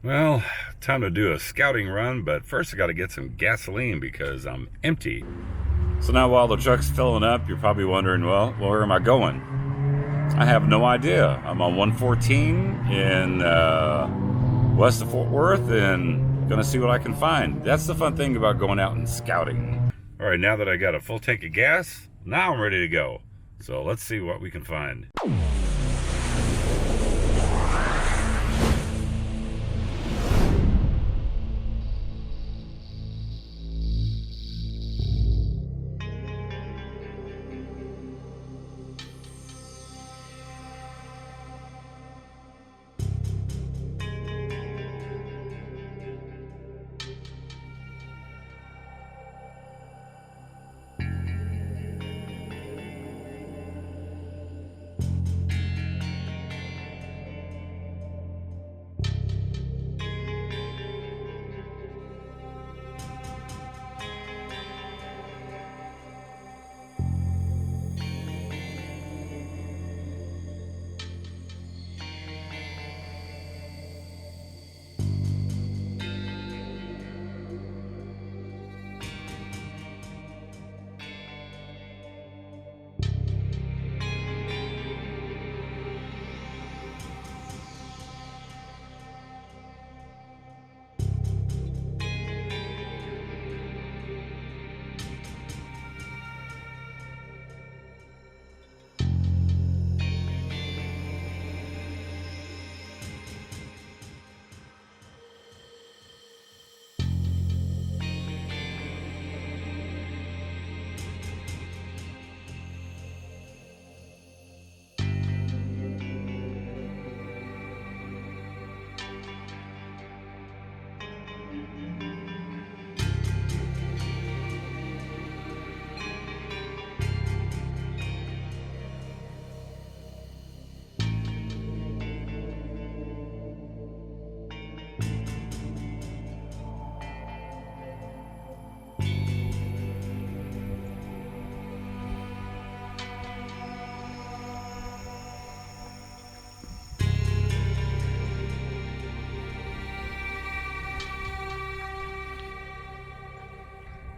Well, time to do a scouting run, but first I got to get some gasoline because I'm empty. So now while the truck's filling up, you're probably wondering, well, where am I going? I have no idea. I'm on 114 in west of Fort Worth and gonna see what I can find. That's the fun thing about going out and scouting. All right, now that I got a full tank of gas, now I'm ready to go. So let's see what we can find.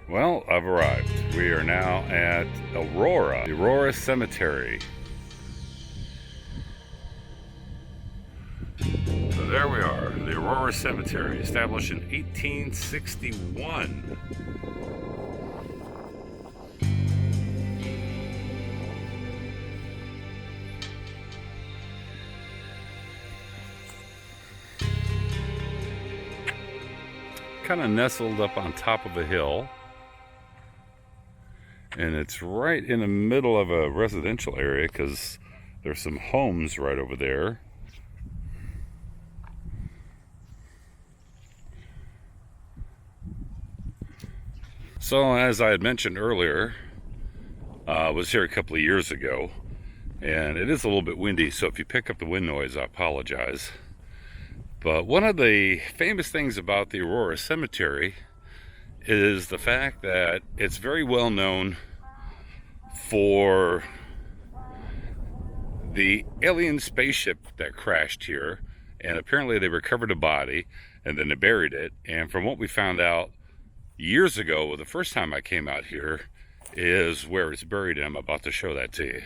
Well, I've arrived. We are now at Aurora, the Aurora Cemetery. So there we are, the Aurora Cemetery, established in 1861. Kind of nestled up on top of a hill. And it's right in the middle of a residential area because there's some homes right over there. So as I had mentioned earlier, I was here a couple of years ago, and it is a little bit windy, so if you pick up the wind noise, I apologize. But one of the famous things about the Aurora Cemetery is the fact that it's very well known for the alien spaceship that crashed here, and apparently they recovered a body and then they buried it. And from what we found out years ago, the first time I came out here, is where it's buried, and I'm about to show that to you.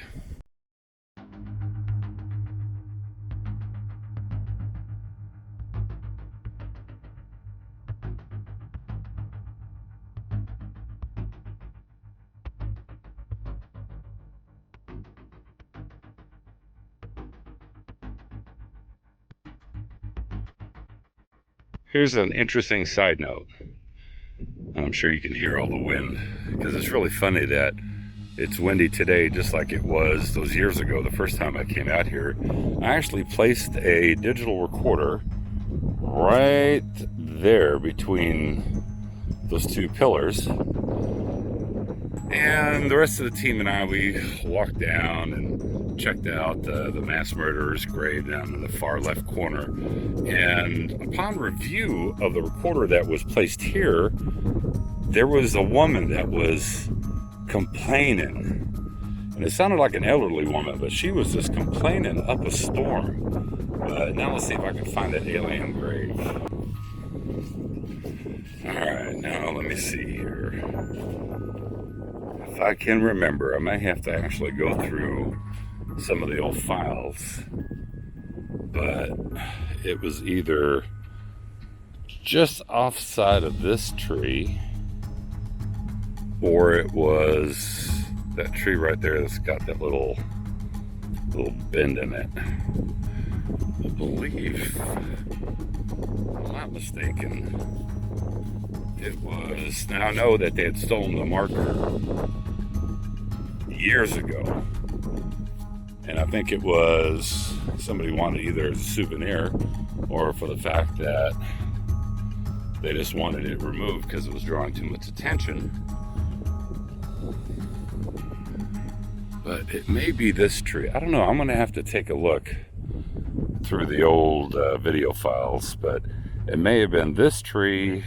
Here's an interesting side note. I'm sure you can hear all the wind, because it's really funny that it's windy today just like it was those years ago the first time I came out here. I actually placed a digital recorder right there between those two pillars, and the rest of the team and I, we walked down and checked out the mass murderer's grave down in the far left corner. And upon review of the recorder that was placed here, there was a woman that was complaining, and it sounded like an elderly woman, but she was just complaining up a storm. Now let's see if I can find that alien grave. Alright, now let me see here. If I can remember, I may have to actually go through some of the old files. But it was either just offside of this tree, or it was that tree right there that's got that little bend in it. I believe, if I'm not mistaken, it was. Now I know that they had stolen the marker years ago, and I think it was somebody wanted either as a souvenir or for the fact that they just wanted it removed because it was drawing too much attention. But it may be this tree. I don't know. I'm going to have to take a look through the old video files, but it may have been this tree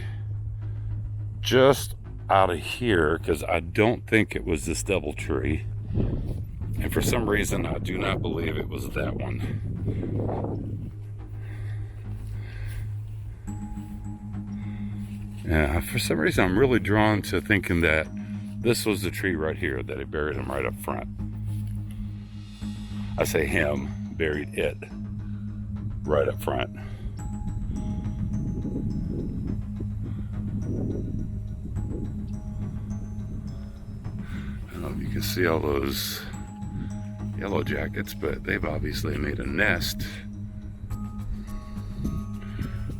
just out of here, because I don't think it was this double tree. And for some reason, I do not believe it was that one. Yeah, for some reason, I'm really drawn to thinking that this was the tree right here, that he buried him right up front. I say him, buried it right up front. I don't know if you can see all those yellow jackets, but they've obviously made a nest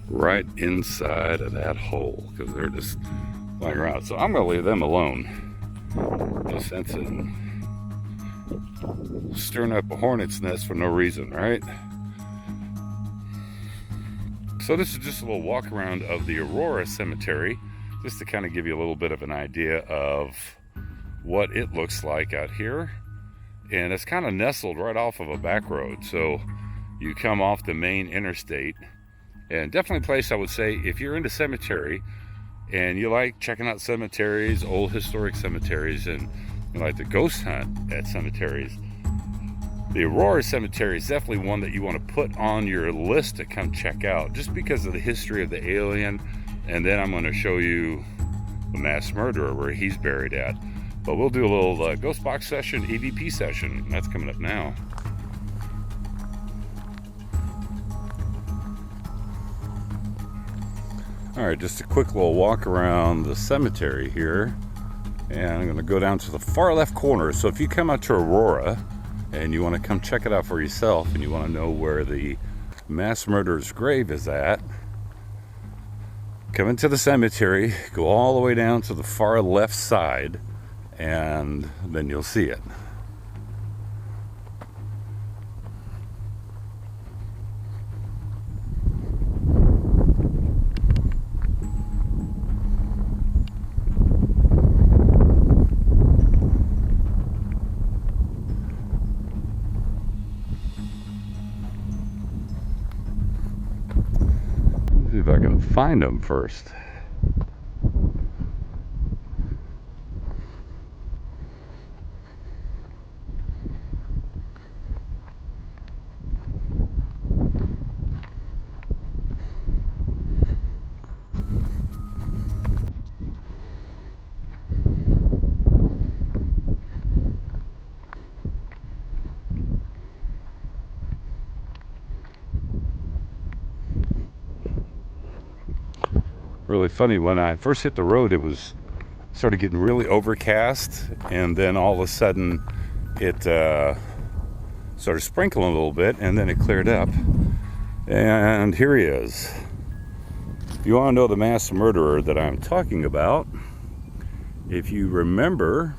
right inside of that hole because they're just flying around. So I'm going to leave them alone. No sense in stirring up a hornet's nest for no reason, right? So this is just a little walk around of the Aurora Cemetery, just to kind of give you a little bit of an idea of what it looks like out here. And it's kind of nestled right off of a back road. So you come off the main interstate, and definitely a place I would say if you're into cemetery and you like checking out cemeteries, old historic cemeteries, and you like to ghost hunt at cemeteries, the Aurora Cemetery is definitely one that you want to put on your list to come check out, just because of the history of the alien. And then I'm going to show you the mass murderer where he's buried at. But we'll do a little ghost box session, EVP session. That's coming up now. All right, just a quick little walk around the cemetery here. And I'm going to go down to the far left corner. So if you come out to Aurora and you want to come check it out for yourself, and you want to know where the mass murderer's grave is at, come into the cemetery, go all the way down to the far left side, and then you'll see it. Let's see if I can find them first. Really funny, when I first hit the road, it was started getting really overcast, and then all of a sudden it started sprinkling a little bit, and then it cleared up. And here he is. If you want to know the mass murderer that I'm talking about, if you remember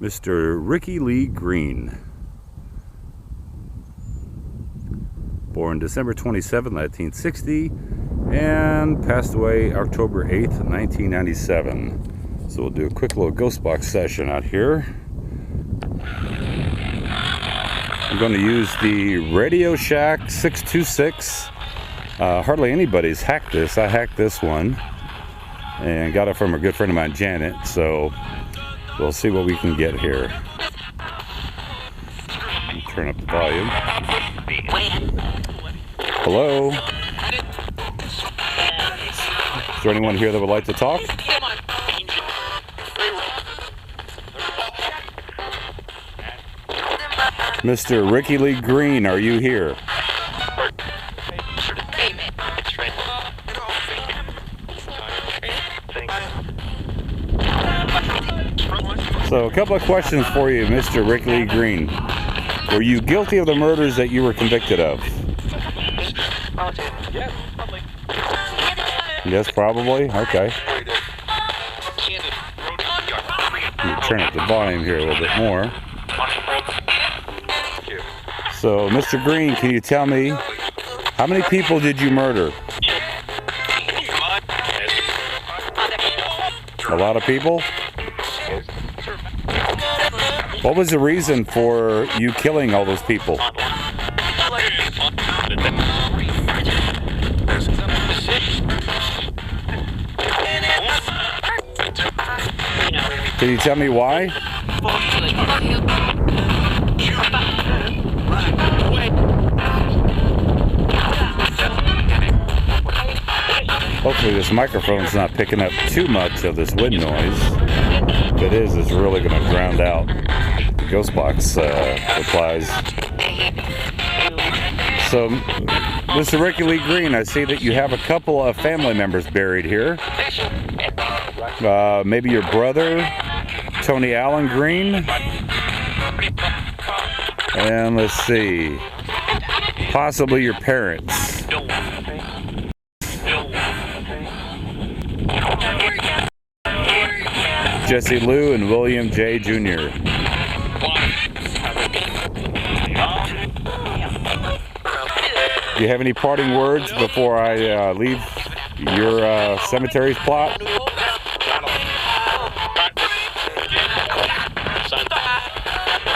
Mr. Ricky Lee Green, born December 27, 1960, and passed away October 8th, 1997. So we'll do a quick little ghost box session out here. I'm going to use the Radio Shack 626. Hardly anybody's hacked this. I hacked this one and got it from a good friend of mine, Janet. So we'll see what we can get here. Turn up the volume. Hello? Is there anyone here that would like to talk? Mr. Ricky Lee Green, are you here? So, a couple of questions for you, Mr. Ricky Lee Green. Were you guilty of the murders that you were convicted of? Yes, probably? Okay. Let me turn up the volume here a little bit more. So, Mr. Green, can you tell me, how many people did you murder? A lot of people? What was the reason for you killing all those people? Can you tell me why? Hopefully this microphone's not picking up too much of this wind noise. If it is, it's really going to drown out the Ghost Box replies. So, Mr. Ricky Lee Green, I see that you have a couple of family members buried here. Maybe your brother, Tony Allen Green. And let's see, possibly your parents. Jesse Lou and William J. Jr. Do you have any parting words before I leave your cemetery's plot?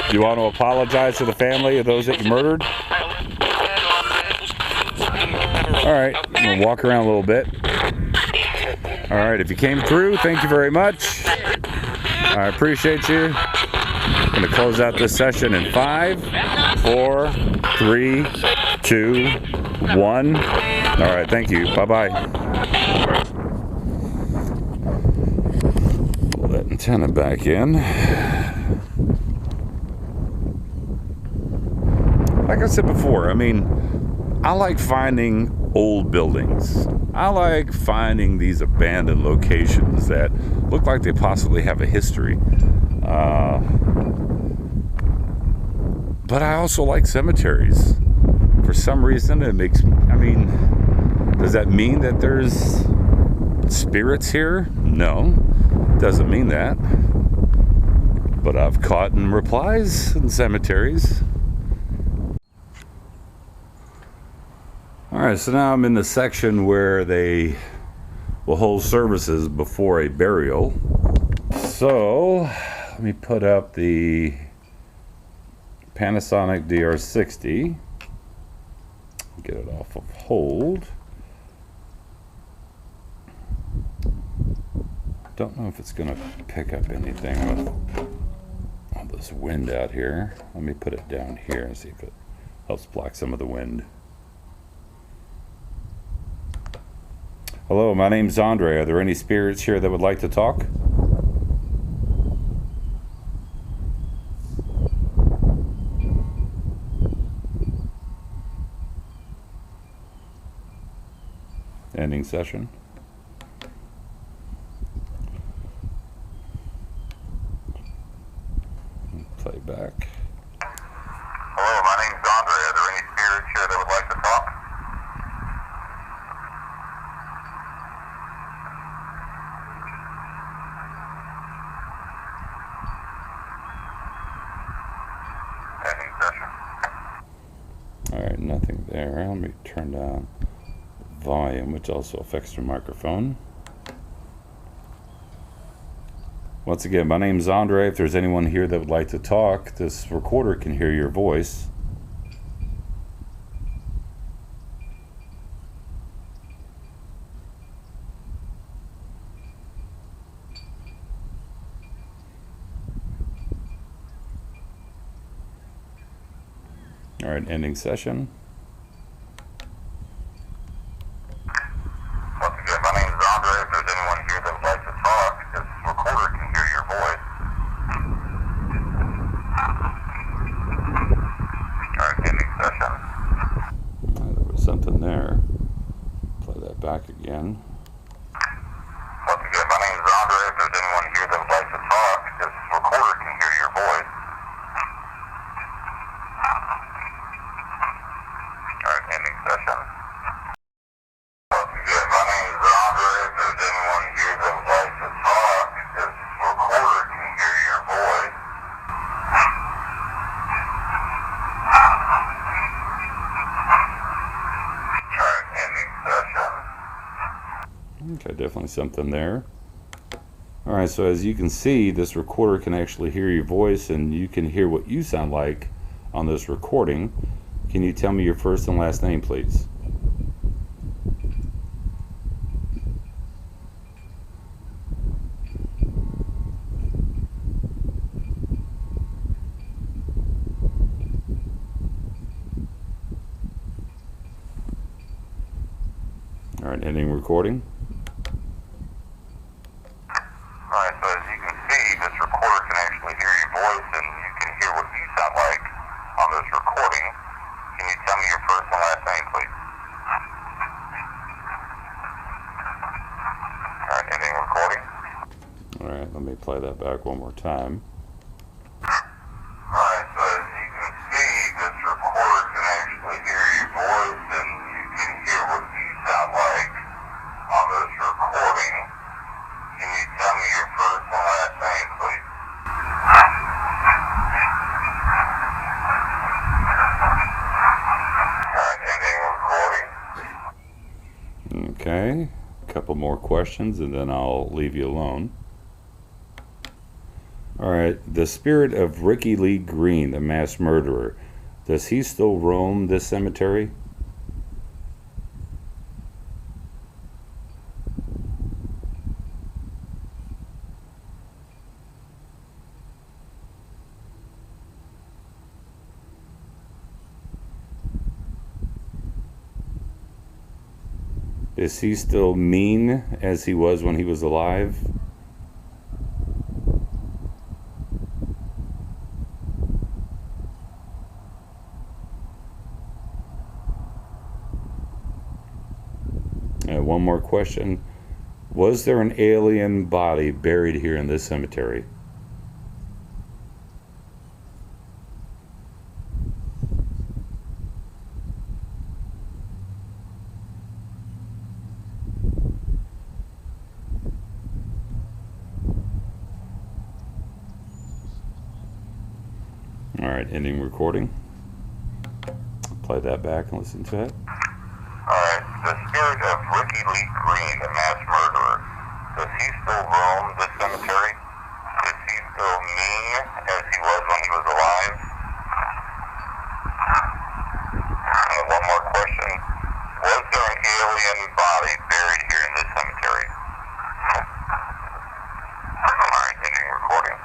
Do you want to apologize to the family of those that you murdered? Alright, I'm going to walk around a little bit. Alright, if you came through, thank you very much. I appreciate you. I'm going to close out this session in 5, 4, 3, 2, 1. Alright, thank you. Bye-bye. Pull that antenna back in. Like I said before, I mean, I like finding old buildings. I like finding these abandoned locations that look like they possibly have a history. But I also like cemeteries. For some reason, it makes, I mean, does that mean that there's spirits here? No, doesn't mean that. But I've caught in replies in cemeteries. Alright, so now I'm in the section where they will hold services before a burial. So, let me put up the Panasonic DR-60. Get it off of hold. Don't know if it's going to pick up anything with all this wind out here. Let me put it down here and see if it helps block some of the wind. Hello, my name's Andre. Are there any spirits here that would like to talk? Ending session. Play back. Hello, my name's Andre. Are there any spirits here that would like to talk? Ending session. Alright, nothing there. Let me turn down volume, which also affects your microphone. Once again, my name's Andre. If there's anyone here that would like to talk, this recorder can hear your voice. All right, ending session. there. Play that back again. Once again, my name is Andre. If there's anyone here that would like to talk, this recorder can hear your voice. Alright, ending session. Once again, my name is Andre. If there's anyone here that would like to talk, this recorder can hear your voice. Alright, ending session. Okay, definitely something there. Alright, so as you can see, this recorder can actually hear your voice, and you can hear what you sound like on this recording. Can you tell me your first and last name, please? Alright, ending recording. Alright, so as you can see, this recorder can actually hear your voice, and you can hear what you sound like on this recording. Can you tell me your first and last name, please? Alright, ending recording. Alright, let me play that back one more time. Alright, so as you can see, this recorder can actually hear your voice, and you can hear what you sound like on this recording. Can you tell me your first and last name, please? Alright, ending recording. Okay, a couple more questions and then I'll leave you alone. Alright, the spirit of Ricky Lee Green, the mass murderer, does he still roam this cemetery? Is he still mean as he was when he was alive? One more question. Was there an alien body buried here in this cemetery? Alright, ending recording. Play that back and listen to it. Alright, the spirit of Ricky Lee Green, the mass murderer, does he still roam this cemetery? Is he still mean as he was when he was alive? And one more question. Was there an alien body buried here in this cemetery? Alright, ending recording.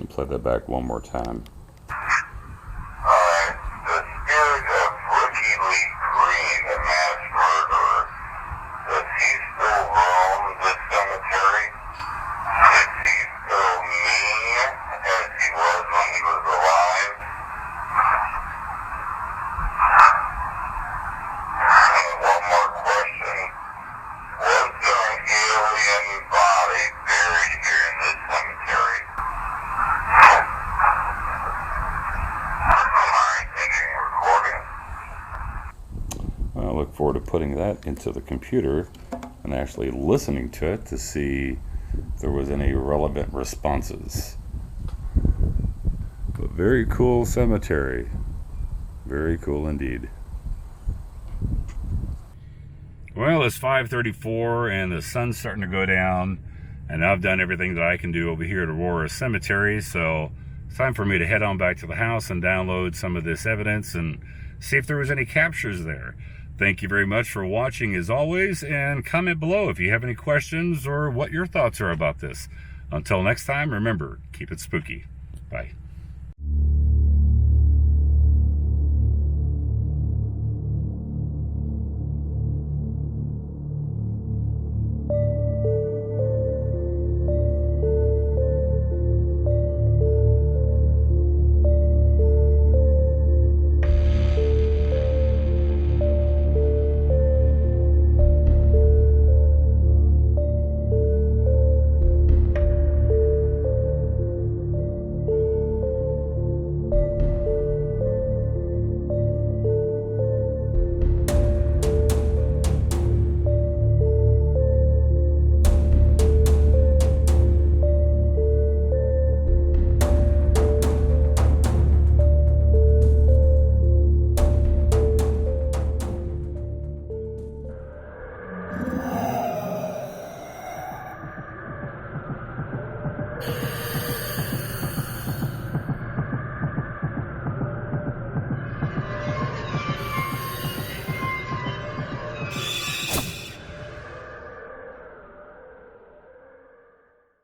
I'll play that back one more time. Alright, the spirit of Ricky Lee Green, the mass murderer, does he still roam this cemetery? Is he still mean as he was when he was alive? And one more question. Was there an alien body buried here in this cemetery? I look forward to putting that into the computer and actually listening to it to see if there was any relevant responses. But very cool cemetery. Very cool indeed. Well, it's 5:34 and the sun's starting to go down, and I've done everything that I can do over here at Aurora Cemetery, so it's time for me to head on back to the house and download some of this evidence and see if there was any captures there. Thank you very much for watching as always, and comment below if you have any questions or what your thoughts are about this. Until next time, remember, keep it spooky. Bye.